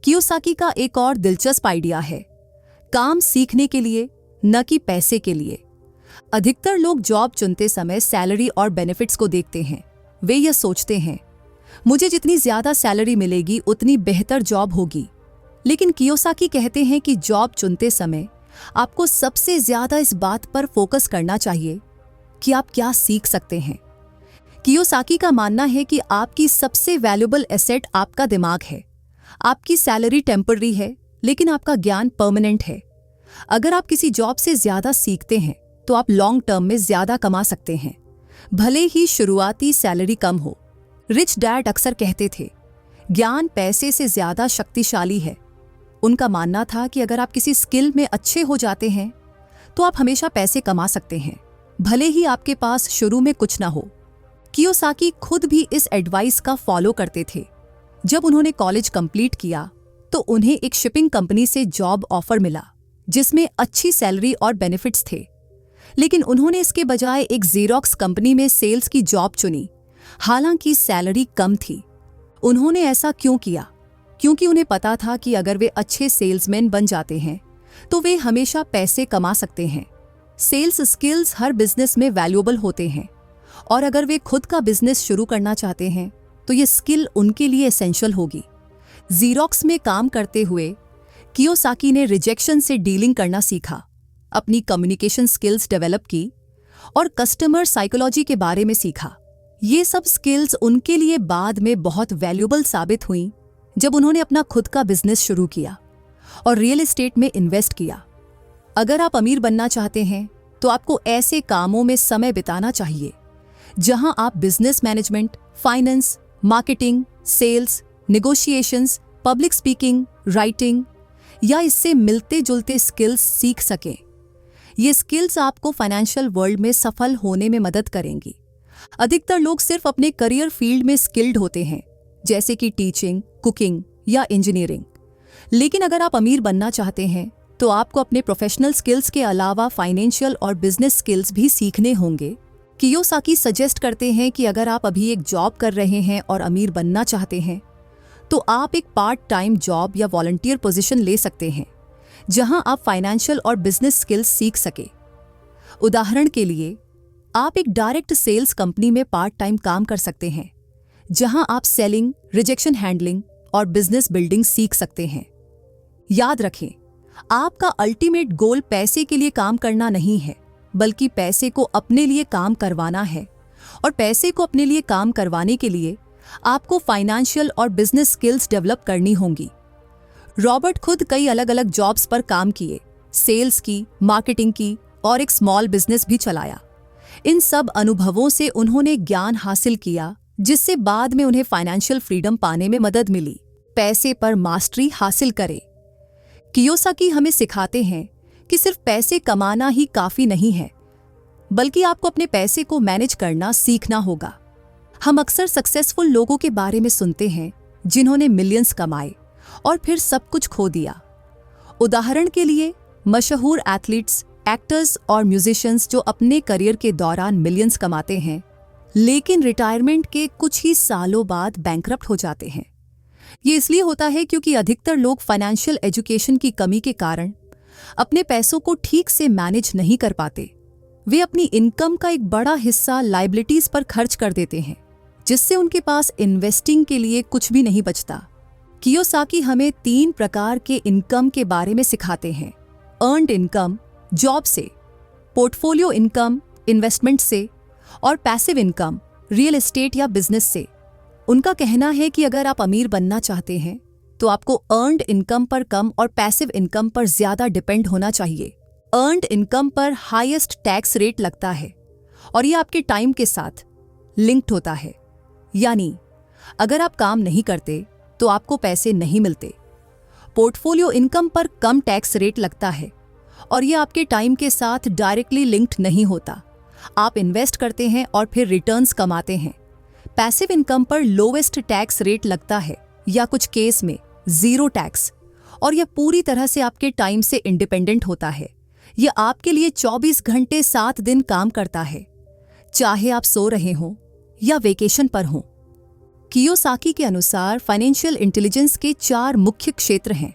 Kiyosaki का एक और दिलचस्प आइडिया है, काम सीखने के लिए न कि पैसे के लिए। अधिकतर लोग जॉब चुनते समय सैलरी और बेनिफिट्स को देखते हैं। वे यह सोचते हैं, मुझे जितनी ज्यादा सैलरी मिलेगी उतनी बेहतर जॉब होगी। लेकिन कियोसाकी कहते हैं कि जॉब चुनते समय आपको सबसे ज्यादा इस बात पर फोकस करना चाहिए कि आप क्या सीख सकते हैं। कियोसाकी का मानना है कि आपकी सबसे वैल्यूएबल एसेट आपका दिमाग है। आपकी सैलरी टेम्पररी है, लेकिन आपका ज्ञान परमानेंट है। अगर आप किसी जॉब से ज्यादा सीखते हैं तो आप लॉन्ग टर्म में ज्यादा कमा सकते हैं, भले ही शुरुआती सैलरी कम हो। रिच डैड अक्सर कहते थे, ज्ञान पैसे से ज्यादा शक्तिशाली है। उनका मानना था कि अगर आप किसी स्किल में अच्छे हो जाते हैं तो आप हमेशा पैसे कमा सकते हैं, भले ही आपके पास शुरू में कुछ ना हो। कियोसाकी खुद भी इस एडवाइस का फॉलो करते थे। जब उन्होंने कॉलेज कंप्लीट किया तो उन्हें एक शिपिंग कंपनी से जॉब ऑफर मिला जिसमें अच्छी सैलरी और बेनिफिट्स थे। लेकिन उन्होंने इसके बजाय एक ज़ेरॉक्स कंपनी में सेल्स की जॉब चुनी, हालांकि सैलरी कम थी। उन्होंने ऐसा क्यों किया? क्योंकि उन्हें पता था कि अगर वे अच्छे सेल्समैन बन जाते हैं तो वे हमेशा पैसे कमा सकते हैं। सेल्स स्किल्स हर बिजनेस में वैल्यूएबल होते हैं और अगर वे खुद का बिजनेस शुरू करना चाहते हैं तो ये स्किल उनके लिए एसेंशियल होगी। ज़ेरॉक्स में काम करते हुए कियोसाकी ने रिजेक्शन से डीलिंग करना सीखा, अपनी कम्युनिकेशन स्किल्स डेवलप की और कस्टमर साइकोलॉजी के बारे में सीखा। ये सब स्किल्स उनके लिए बाद में बहुत वैल्यूएबल साबित हुई जब उन्होंने अपना खुद का बिजनेस शुरू किया और रियल एस्टेट में इन्वेस्ट किया। अगर आप अमीर बनना चाहते हैं तो आपको ऐसे कामों में समय बिताना चाहिए जहां आप business management, finance, marketing, sales, negotiations, public speaking, writing या इससे मिलते जुलते स्किल्स सीख सकें। ये स्किल्स आपको फाइनेंशियल वर्ल्ड में सफल होने में मदद करेंगी। अधिकतर लोग सिर्फ अपने करियर फील्ड में स्किल्ड होते हैं, जैसे कि टीचिंग, कुकिंग या इंजीनियरिंग। लेकिन अगर आप अमीर बनना चाहते हैं तो आपको अपने प्रोफेशनल स्किल्स के अलावा फाइनेंशियल और बिजनेस स्किल्स भी सीखने होंगे। कियोसाकी सजेस्ट करते हैं कि अगर आप अभी एक जॉब कर रहे हैं और अमीर बनना चाहते हैं तो आप एक पार्ट टाइम जॉब या वॉलंटियर पोजीशन ले सकते हैं जहां आप फाइनेंशियल और बिजनेस स्किल्स सीख सके। उदाहरण के लिए, आप एक डायरेक्ट सेल्स कंपनी में पार्ट टाइम काम कर सकते हैं जहां आप सेलिंग, रिजेक्शन हैंडलिंग और बिजनेस बिल्डिंग सीख सकते हैं। याद रखें, आपका अल्टीमेट गोल पैसे के लिए काम करना नहीं है, बल्कि पैसे को अपने लिए काम करवाना है। और पैसे को अपने लिए काम करवाने के लिए आपको फाइनेंशियल और बिजनेस स्किल्स डेवलप करनी होंगी। रॉबर्ट खुद कई अलग अलग जॉब्स पर काम किए, सेल्स की, मार्केटिंग की और एक स्मॉल बिजनेस भी चलाया। इन सब अनुभवों से उन्होंने ज्ञान हासिल किया जिससे बाद में उन्हें फाइनेंशियल फ्रीडम पाने में मदद मिली। पैसे पर मास्टरी हासिल करें। कियोसाकी हमें सिखाते हैं कि सिर्फ पैसे कमाना ही काफी नहीं है, बल्कि आपको अपने पैसे को मैनेज करना सीखना होगा। हम अक्सर सक्सेसफुल लोगों के बारे में सुनते हैं जिन्होंने मिलियंस कमाए और फिर सब कुछ खो दिया। उदाहरण के लिए, मशहूर एथलीट्स, एक्टर्स और म्यूजिशियंस जो अपने करियर के दौरान मिलियंस कमाते हैं लेकिन रिटायरमेंट के कुछ ही सालों बाद बैंकरप्ट हो जाते हैं। ये इसलिए होता है क्योंकि अधिकतर लोग फाइनेंशियल एजुकेशन की कमी के कारण अपने पैसों को ठीक से मैनेज नहीं कर पाते। वे अपनी इनकम का एक बड़ा हिस्सा लायबिलिटीज पर खर्च कर देते हैं, जिससे उनके पास इन्वेस्टिंग के लिए कुछ भी नहीं बचता। कियोसाकी हमें 3 प्रकार के इनकम के बारे में सिखाते हैं: अर्न्ड इनकम, जॉब से; पोर्टफोलियो इनकम, इन्वेस्टमेंट से; और पैसिव इनकम, रियल एस्टेट या बिजनेस से। उनका कहना है कि अगर आप अमीर बनना चाहते हैं तो आपको अर्न्ड इनकम पर कम और पैसिव इनकम पर ज्यादा डिपेंड होना चाहिए। अर्न्ड इनकम पर हाईएस्ट टैक्स रेट लगता है और यह आपके टाइम के साथ लिंक्ड होता है, यानी अगर आप काम नहीं करते तो आपको पैसे नहीं मिलते। पोर्टफोलियो इनकम पर कम टैक्स रेट लगता है और यह आपके टाइम के साथ डायरेक्टली लिंक्ड नहीं होता। आप इन्वेस्ट करते हैं और फिर रिटर्न्स कमाते हैं। पैसिव इनकम पर लोवेस्ट टैक्स रेट लगता है या कुछ केस में जीरो टैक्स, और यह पूरी तरह से आपके टाइम से इंडिपेंडेंट होता है। यह आपके लिए 24 घंटे 7 दिन काम करता है, चाहे आप सो रहे हों या वेकेशन पर हों। कियोसाकी के अनुसार फाइनेंशियल इंटेलिजेंस के 4 मुख्य क्षेत्र हैं।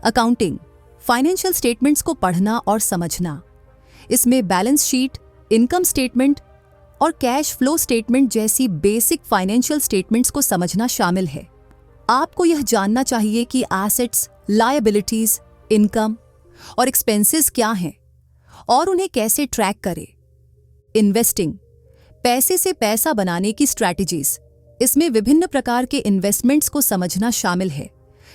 अकाउंटिंग, फाइनेंशियल स्टेटमेंट्स को पढ़ना और समझना। इसमें बैलेंस शीट, इनकम स्टेटमेंट और कैश फ्लो स्टेटमेंट जैसी बेसिक फाइनेंशियल स्टेटमेंट्स को समझना शामिल है। आपको यह जानना चाहिए कि एसेट्स, लायबिलिटीज, इनकम और एक्सपेंसेस क्या हैं और उन्हें कैसे ट्रैक करें। इन्वेस्टिंग, पैसे से पैसा बनाने की स्ट्रैटेजीज। इसमें विभिन्न प्रकार के इन्वेस्टमेंट्स को समझना शामिल है,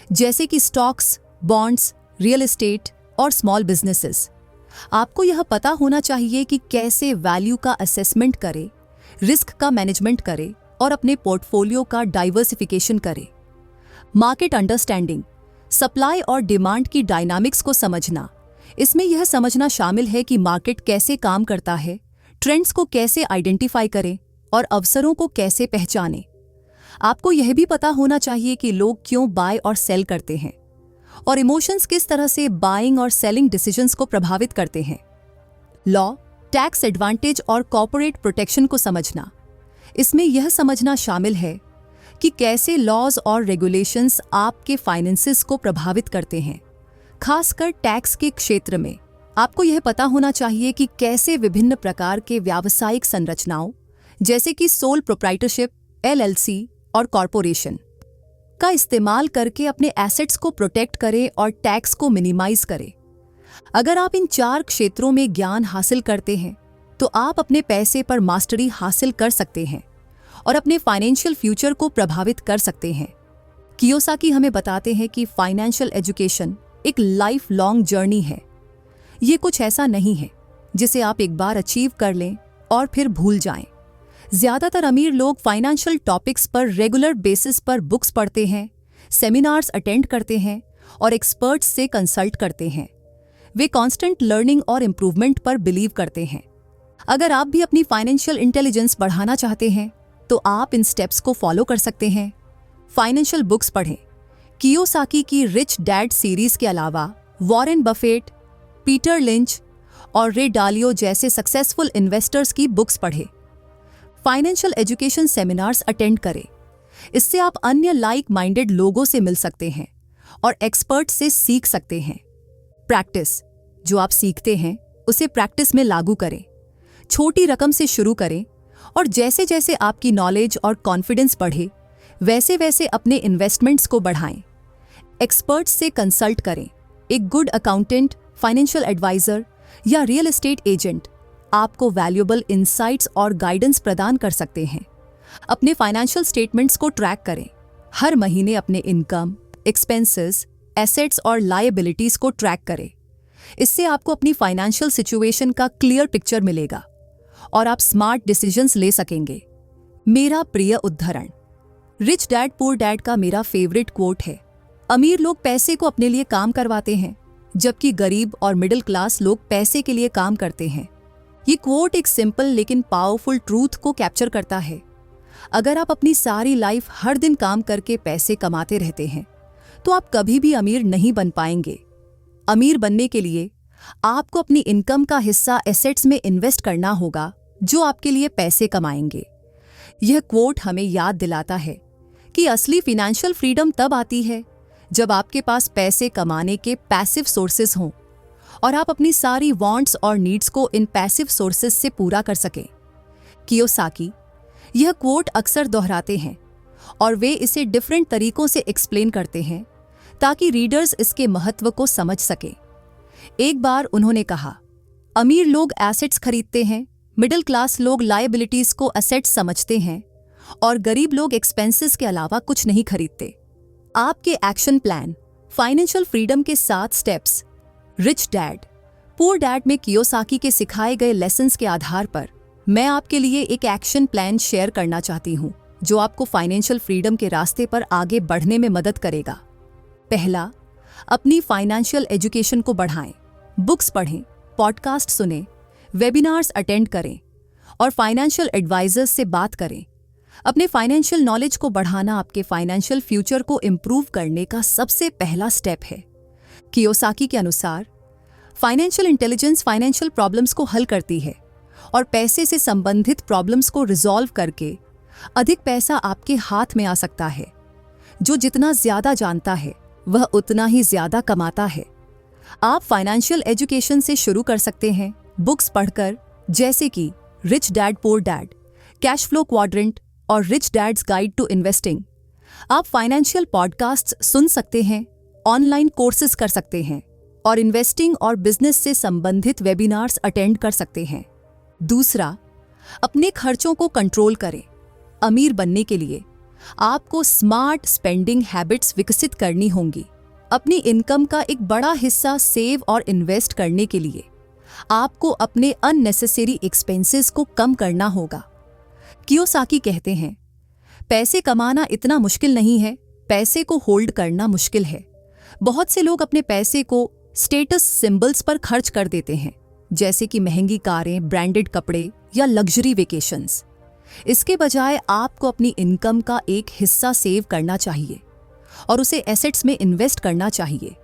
जैसे कि स्टॉक्स, बॉन्ड्स, रियल एस्टेट और स्मॉल बिजनेसेस। आपको यह पता होना चाहिए कि कैसे वैल्यू का असेसमेंट करें, रिस्क का मैनेजमेंट करें और अपने पोर्टफोलियो का डाइवर्सिफिकेशन करें। मार्केट अंडरस्टैंडिंग, सप्लाई और डिमांड की डायनामिक्स को समझना। इसमें यह समझना शामिल है कि मार्केट कैसे काम करता है, ट्रेंड्स को कैसे आइडेंटिफाई करें और अवसरों को कैसे पहचानें। आपको यह भी पता होना चाहिए कि लोग क्यों बाय और सेल करते हैं और इमोशंस किस तरह से बाइंग और सेलिंग डिसीजंस को प्रभावित करते हैं। लॉ, टैक्स एडवांटेज और कॉर्पोरेट प्रोटेक्शन को समझना। इसमें यह समझना शामिल है कि कैसे लॉज और रेगुलेशंस आपके फाइनेंसेस को प्रभावित करते हैं। खासकर टैक्स के क्षेत्र में आपको यह पता होना चाहिए कि कैसे विभिन्न प्रकार के व्यावसायिक संरचनाओं जैसे कि सोल प्रोप्राइटरशिप, LLC और कॉर्पोरेशन का इस्तेमाल करके अपने एसेट्स को प्रोटेक्ट करें और टैक्स को मिनिमाइज करें। अगर आप इन 4 क्षेत्रों में ज्ञान हासिल करते हैं तो आप अपने पैसे पर मास्टरी हासिल कर सकते हैं और अपने फाइनेंशियल फ्यूचर को प्रभावित कर सकते हैं। कियोसाकी हमें बताते हैं कि फाइनेंशियल एजुकेशन एक लाइफ लॉन्ग जर्नी है। ये कुछ ऐसा नहीं है जिसे आप एक बार अचीव कर लें और फिर भूल जाएं। ज्यादातर अमीर लोग फाइनेंशियल टॉपिक्स पर रेगुलर बेसिस पर बुक्स पढ़ते हैं, सेमिनार्स अटेंड करते हैं और एक्सपर्ट्स से कंसल्ट करते हैं। वे कांस्टेंट लर्निंग और इम्प्रूवमेंट पर बिलीव करते हैं। अगर आप भी अपनी फाइनेंशियल इंटेलिजेंस बढ़ाना चाहते हैं तो आप इन स्टेप्स को फॉलो कर सकते हैं। फाइनेंशियल बुक्स पढ़ें। कियोसाकी की रिच डैड सीरीज के अलावा वॉरेन बफेट, पीटर लिंच और रे डालियो जैसे सक्सेसफुल इन्वेस्टर्स की बुक्स पढ़ें। फाइनेंशियल एजुकेशन सेमिनार्स अटेंड करें। इससे आप अन्य लाइक माइंडेड लोगों से मिल सकते हैं और एक्सपर्ट से सीख सकते हैं। प्रैक्टिस। जो आप सीखते हैं उसे प्रैक्टिस में लागू करें। छोटी रकम से शुरू करें और जैसे जैसे आपकी नॉलेज और कॉन्फिडेंस बढ़े वैसे वैसे अपने इन्वेस्टमेंट्स को बढ़ाएं। एक्सपर्ट्स से कंसल्ट करें। एक गुड अकाउंटेंट, फाइनेंशियल एडवाइजर या रियल एस्टेट एजेंट आपको वैल्यूएबल इनसाइट्स और गाइडेंस प्रदान कर सकते हैं। अपने फाइनेंशियल स्टेटमेंट्स को ट्रैक करें। हर महीने अपने इनकम, एक्सपेंसेस, एसेट्स और लायबिलिटीज को ट्रैक करें। इससे आपको अपनी फाइनेंशियल सिचुएशन का क्लियर पिक्चर मिलेगा और आप स्मार्ट डिसीजंस ले सकेंगे। मेरा प्रिय उद्धरण रिच डैड पुअर डैड का मेरा फेवरेट कोट है। अमीर लोग पैसे को अपने लिए काम करवाते हैं, जबकि गरीब और मिडिल क्लास लोग पैसे के लिए काम करते हैं। ये कोट एक सिंपल लेकिन पावरफुल ट्रूथ को कैप्चर करता है। अगर आप अपनी सारी लाइफ हर दिन काम करके पैसे कमाते रहते हैं तो आप कभी भी अमीर नहीं बन पाएंगे। अमीर बनने के लिए आपको अपनी इनकम का हिस्सा एसेट्स में इन्वेस्ट करना होगा जो आपके लिए पैसे कमाएंगे। यह कोट हमें याद दिलाता है कि असली फाइनेंशियल फ्रीडम तब आती है जब आपके पास पैसे कमाने के पैसिव सोर्सेज हों और आप अपनी सारी वांट्स और नीड्स को इन पैसिव सोर्सेज से पूरा कर सकें। कियोसाकी यह कोट अक्सर दोहराते हैं और वे इसे डिफरेंट तरीकों से एक्सप्लेन करते हैं ताकि रीडर्स इसके महत्व को समझ सकें। एक बार उन्होंने कहा, अमीर लोग एसेट्स खरीदते हैं, मिडिल क्लास लोग लायबिलिटीज को एसेट्स समझते हैं और गरीब लोग एक्सपेंसेस के अलावा कुछ नहीं खरीदते। आपके एक्शन प्लान। फाइनेंशियल फ्रीडम के 7 steps. Rich dad poor dad में कियोसाकी के सिखाए गए लेसन्स के आधार पर मैं आपके लिए एक एक्शन प्लान शेयर करना चाहती हूँ जो आपको फाइनेंशियल फ्रीडम के रास्ते पर आगे बढ़ने में मदद करेगा। पहला, अपनी फाइनेंशियल एजुकेशन को बढ़ाएं। बुक्स पढ़ें, पॉडकास्ट सुनें, वेबिनार्स अटेंड करें और फाइनेंशियल एडवाइजर्स से बात करें। अपने फाइनेंशियल नॉलेज को बढ़ाना आपके फाइनेंशियल फ्यूचर को इम्प्रूव करने का सबसे पहला स्टेप है। कियोसाकी के अनुसार फाइनेंशियल इंटेलिजेंस फाइनेंशियल प्रॉब्लम्स को हल करती है और पैसे से संबंधित प्रॉब्लम्स को रिजॉल्व करके अधिक पैसा आपके हाथ में आ सकता है। जो जितना ज्यादा जानता है वह उतना ही ज्यादा कमाता है। आप फाइनेंशियल एजुकेशन से शुरू कर सकते हैं, बुक्स पढ़कर, जैसे कि rich dad poor dad, cash flow quadrant और rich dad's guide to investing. आप फाइनेंशियल पॉडकास्ट्स सुन सकते हैं, ऑनलाइन कोर्सेज कर सकते हैं और इन्वेस्टिंग और बिजनेस से संबंधित वेबिनार्स अटेंड कर सकते हैं। दूसरा, अपने खर्चों को कंट्रोल करें। अमीर बनने के लिए आपको स्मार्ट स्पेंडिंग हैबिट्स विकसित करनी होंगी। अपनी इनकम का एक बड़ा हिस्सा सेव और इन्वेस्ट करने के लिए आपको अपने अननेसेसरी एक्सपेंसेस को कम करना होगा। कियोसाकी कहते हैं, पैसे कमाना इतना मुश्किल नहीं है, पैसे को होल्ड करना मुश्किल है। बहुत से लोग अपने पैसे को स्टेटस सिंबल्स पर खर्च कर देते हैं, जैसे कि महंगी कारें, ब्रांडेड कपड़े या लग्जरी वेकेशंस। इसके बजाय आपको अपनी इनकम का एक हिस्सा सेव करना चाहिए और उसे एसेट्स में इन्वेस्ट करना चाहिए।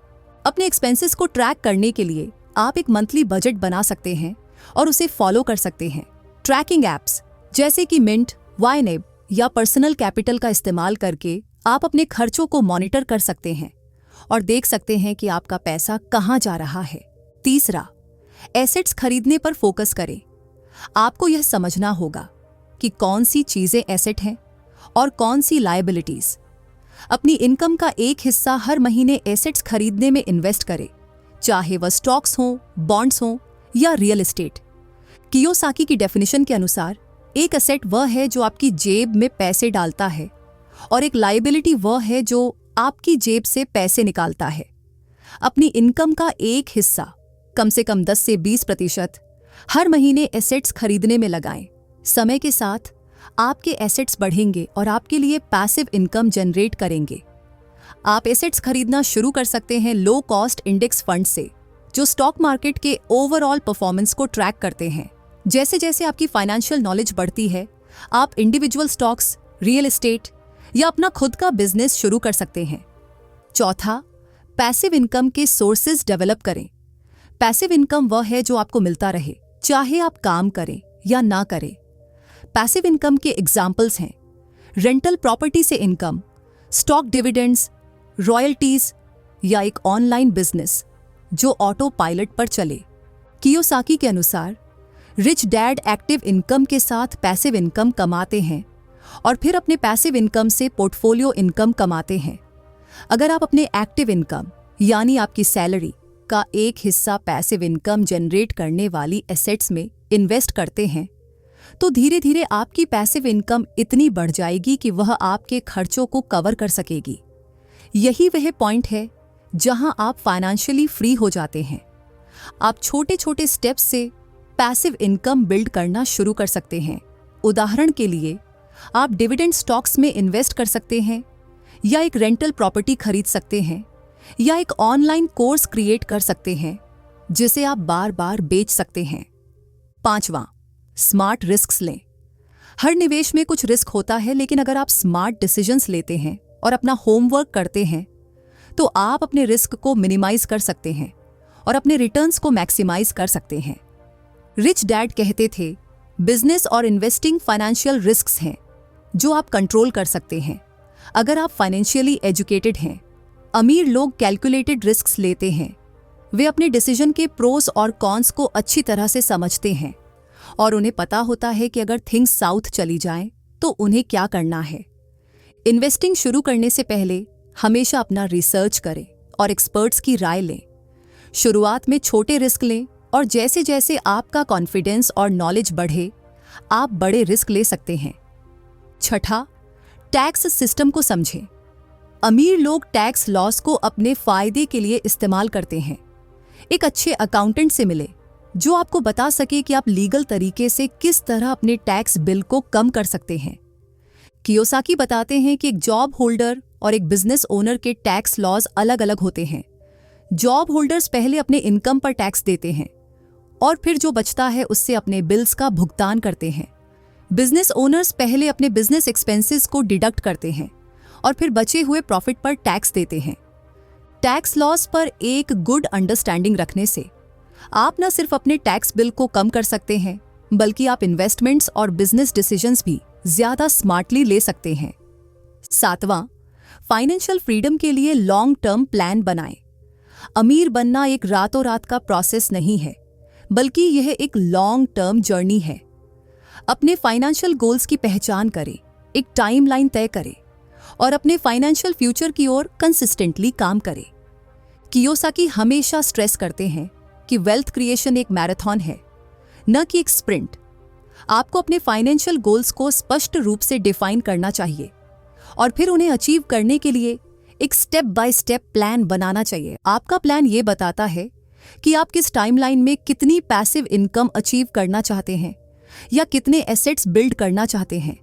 अपने एक्सपेंसेस को ट्रैक करने के लिए आप एक मंथली बजट बना सकते हैं और उसे फॉलो कर सकते हैं। ट्रैकिंग एप्स जैसे कि मिंट, वाइनेब या पर्सनल कैपिटल का इस्तेमाल करके आप अपने खर्चों को मॉनिटर कर सकते हैं और देख सकते हैं कि आपका पैसा कहाँ जा रहा है। तीसरा, एसेट्स खरीदने पर फोकस करें। आपको यह समझना होगा कि कौन सी चीजें एसेट हैं और कौन सी लायबिलिटीज। अपनी इनकम का एक हिस्सा हर महीने एसेट्स खरीदने में इन्वेस्ट करें, चाहे वह स्टॉक्स हों, बॉन्ड्स हों या रियल एस्टेट। कियोसाकी की डेफिनेशन के अनुसार एक एसेट वह है जो आपकी जेब में पैसे डालता है और एक लायबिलिटी वह है जो आपकी जेब से पैसे निकालता है। अपनी इनकम का एक हिस्सा, कम से कम 10 से 20%, हर महीने एसेट्स खरीदने में लगाएं। समय के साथ आपके एसेट्स बढ़ेंगे और आपके लिए पैसिव इनकम जनरेट करेंगे। आप एसेट्स खरीदना शुरू कर सकते हैं लो कॉस्ट इंडेक्स फंड से, जो स्टॉक मार्केट के ओवरऑल परफॉर्मेंस को ट्रैक करते हैं। जैसे जैसे आपकी फाइनेंशियल नॉलेज बढ़ती है, आप इंडिविजुअल स्टॉक्स, रियल एस्टेट या अपना खुद का बिजनेस शुरू कर सकते हैं। चौथा, पैसिव इनकम के सोर्सेज डेवलप करें। पैसिव इनकम वह है जो आपको मिलता रहे, चाहे आप काम करें या ना करें। पैसिव इनकम के एग्जाम्पल्स हैं रेंटल प्रॉपर्टी से इनकम, स्टॉक डिविडेंड्स, रॉयल्टीज या एक ऑनलाइन बिजनेस जो ऑटो पायलट पर चले। कियोसाकी के अनुसार रिच डैड एक्टिव इनकम के साथ पैसिव इनकम कमाते हैं और फिर अपने पैसिव इनकम से पोर्टफोलियो इनकम कमाते हैं। अगर आप अपने एक्टिव इनकम यानी आपकी सैलरी का एक हिस्सा पैसिव इनकम जनरेट करने वाली एसेट्स में इन्वेस्ट करते हैं, तो धीरे धीरे आपकी पैसिव इनकम इतनी बढ़ जाएगी कि वह आपके खर्चों को कवर कर सकेगी। यही वह पॉइंट है जहां आप फाइनेंशियली फ्री हो जाते हैं। आप छोटे छोटे स्टेप्स से पैसिव इनकम बिल्ड करना शुरू कर सकते हैं। उदाहरण के लिए, आप डिविडेंड स्टॉक्स में इन्वेस्ट कर सकते हैं, या एक रेंटल प्रॉपर्टी खरीद सकते हैं, या एक ऑनलाइन कोर्स क्रिएट कर सकते हैं जिसे आप बार बार बेच सकते हैं। पांचवां, स्मार्ट रिस्क्स लें। हर निवेश में कुछ रिस्क होता है, लेकिन अगर आप स्मार्ट डिसीजंस लेते हैं और अपना होमवर्क करते हैं तो आप अपने रिस्क को मिनिमाइज कर सकते हैं और अपने रिटर्न्स को मैक्सिमाइज कर सकते हैं। रिच डैड कहते थे, बिजनेस और इन्वेस्टिंग फाइनेंशियल रिस्क्स हैं जो आप कंट्रोल कर सकते हैं अगर आप फाइनेंशियली एजुकेटेड हैं। अमीर लोग कैलकुलेटेड रिस्क्स लेते हैं। वे अपने डिसीजन के प्रोस और कॉन्स को अच्छी तरह से समझते हैं और उन्हें पता होता है कि अगर थिंग्स साउथ चली जाएं तो उन्हें क्या करना है। इन्वेस्टिंग शुरू करने से पहले हमेशा अपना रिसर्च करें और एक्सपर्ट्स की राय लें। शुरुआत में छोटे रिस्क लें और जैसे जैसे आपका कॉन्फिडेंस और नॉलेज बढ़े, आप बड़े रिस्क ले सकते हैं। छठा, टैक्स सिस्टम को समझें। अमीर लोग टैक्स लॉस को अपने फायदे के लिए इस्तेमाल करते हैं। एक अच्छे अकाउंटेंट से मिले जो आपको बता सके कि आप लीगल तरीके से किस तरह अपने टैक्स बिल को कम कर सकते हैं। कियोसाकी बताते हैं कि एक जॉब होल्डर और एक बिजनेस ओनर के टैक्स लॉज अलग अलग होते हैं। जॉब होल्डर्स पहले अपने इनकम पर टैक्स देते हैं और फिर जो बचता है उससे अपने बिल्स का भुगतान करते हैं। बिजनेस ओनर्स पहले अपने बिजनेस एक्सपेंसेस को डिडक्ट करते हैं और फिर बचे हुए प्रॉफिट पर टैक्स देते हैं। टैक्स लॉस पर एक गुड अंडरस्टैंडिंग रखने से आप न सिर्फ अपने टैक्स बिल को कम कर सकते हैं, बल्कि आप इन्वेस्टमेंट्स और बिजनेस डिसीजंस भी ज्यादा स्मार्टली ले सकते हैं। सातवां, फाइनेंशियल फ्रीडम के लिए लॉन्ग टर्म प्लान बनाएं। अमीर बनना एक रातों रात का प्रोसेस नहीं है, बल्कि यह एक लॉन्ग टर्म जर्नी है। अपने फाइनेंशियल गोल्स की पहचान करें, एक टाइमलाइन तय करें और अपने फाइनेंशियल फ्यूचर की ओर कंसिस्टेंटली काम करें। कियोसाकी हमेशा स्ट्रेस करते हैं कि वेल्थ क्रिएशन एक मैराथन है, न कि एक स्प्रिंट। आपको अपने फाइनेंशियल गोल्स को स्पष्ट रूप से डिफाइन करना चाहिए और फिर उन्हें अचीव करने के लिए एक स्टेप बाय स्टेप प्लान बनाना चाहिए। आपका प्लान ये बताता है कि आप किस टाइमलाइन में कितनी पैसिव इनकम अचीव करना चाहते हैं या कितने एसेट्स बिल्ड करना चाहते हैं।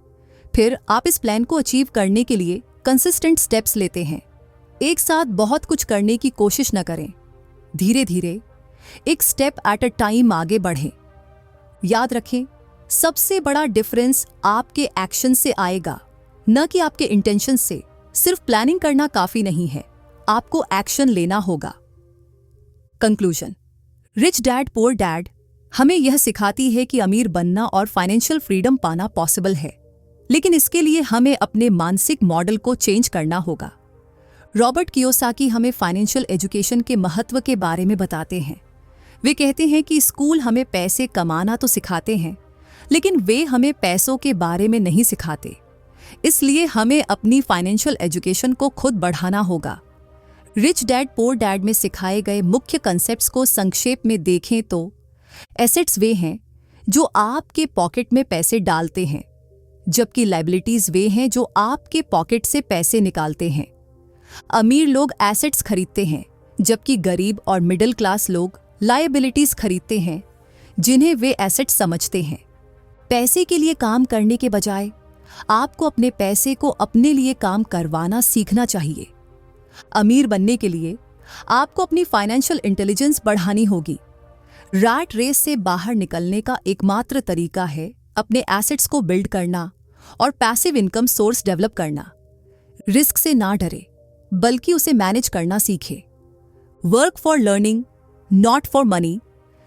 फिर आप इस प्लान को अचीव करने के लिए कंसिस्टेंट स्टेप्स लेते हैं। एक साथ बहुत कुछ करने की कोशिश न करें, धीरे धीरे एक स्टेप एट अ टाइम आगे बढ़ें। याद रखें, सबसे बड़ा डिफरेंस आपके एक्शन से आएगा, न कि आपके इंटेंशन से। सिर्फ प्लानिंग करना काफी नहीं है, आपको एक्शन लेना होगा। Conclusion, rich dad poor dad हमें यह सिखाती है कि अमीर बनना और फाइनेंशियल फ्रीडम पाना पॉसिबल है, लेकिन इसके लिए हमें अपने मानसिक मॉडल को चेंज करना होगा। रॉबर्ट कियोसाकी हमें फाइनेंशियल एजुकेशन के महत्व के बारे में बताते हैं। वे कहते हैं कि स्कूल हमें पैसे कमाना तो सिखाते हैं, लेकिन वे हमें पैसों के बारे में नहीं सिखाते। इसलिए हमें अपनी फाइनेंशियल एजुकेशन को खुद बढ़ाना होगा। रिच डैड पुअर डैड में सिखाए गए मुख्य कॉन्सेप्ट्स को संक्षेप में देखें तो एसेट्स वे हैं जो आपके पॉकेट में पैसे डालते हैं, जबकि लायबिलिटीज वे हैं जो आपके पॉकेट से पैसे निकालते हैं। अमीर लोग एसेट्स खरीदते हैं, जबकि गरीब और मिडिल क्लास लोग लायबिलिटीज खरीदते हैं, जिन्हें वे एसेट्स समझते हैं। पैसे के लिए काम करने के बजाय आपको अपने पैसे को अपने लिए काम करवाना सीखना चाहिए। अमीर बनने के लिए आपको अपनी फाइनेंशियल इंटेलिजेंस बढ़ानी होगी। रैट रेस से बाहर निकलने का एकमात्र तरीका है अपने एसेट्स को बिल्ड करना और पैसिव इनकम सोर्स डेवलप करना। रिस्क से ना डरे, बल्कि उसे मैनेज करना सीखें। Work for learning, not for money.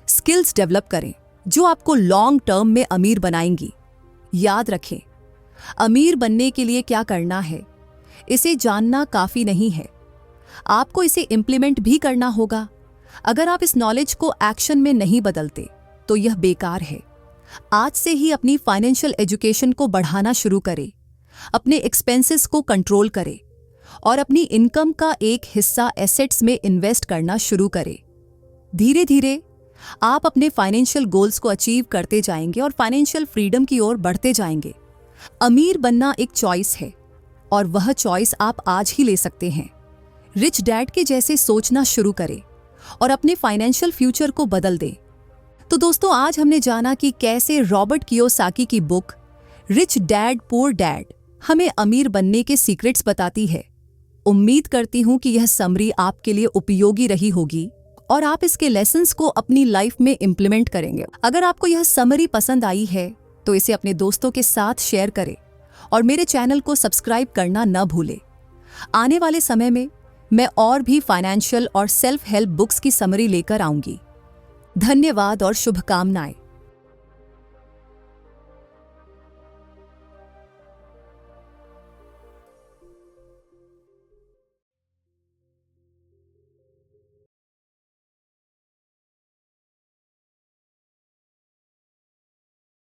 Skills develop करें जो आपको लॉन्ग टर्म में अमीर बनाएंगी। याद रखें, अमीर बनने के लिए क्या करना है, इसे जानना काफी नहीं है, आपको इसे इम्प्लीमेंट भी करना होगा। अगर आप इस नॉलेज को एक्शन में नहीं बदलते तो यह बेकार है। आज से ही अपनी फाइनेंशियल एजुकेशन को बढ़ाना शुरू करें, अपने एक्सपेंसेस को कंट्रोल करें और अपनी इनकम का एक हिस्सा एसेट्स में इन्वेस्ट करना शुरू करें। धीरे धीरे आप अपने फाइनेंशियल गोल्स को अचीव करते जाएंगे और फाइनेंशियल फ्रीडम की ओर बढ़ते जाएंगे। अमीर बनना एक चॉइस है और वह चॉइस आप आज ही ले सकते हैं। रिच डैड के जैसे सोचना शुरू करें और अपने फाइनेंशियल फ्यूचर को बदल दें। तो दोस्तों, आज हमने जाना कि कैसे रॉबर्ट कियोसाकी की book rich dad poor dad हमें अमीर बनने के सीक्रेट्स बताती है। उम्मीद करती हूं कि यह समरी आपके लिए उपयोगी रही होगी और आप इसके लेसन्स को अपनी लाइफ में इम्प्लीमेंट करेंगे। अगर आपको यह समरी पसंद आई है तो इसे अपने दोस्तों के साथ शेयर करें और मेरे चैनल को सब्सक्राइब करना न भूलें। आने वाले समय में मैं और भी फाइनेंशियल और सेल्फ हेल्प बुक्स की समरी लेकर आऊंगी। धन्यवाद और शुभकामनाएं।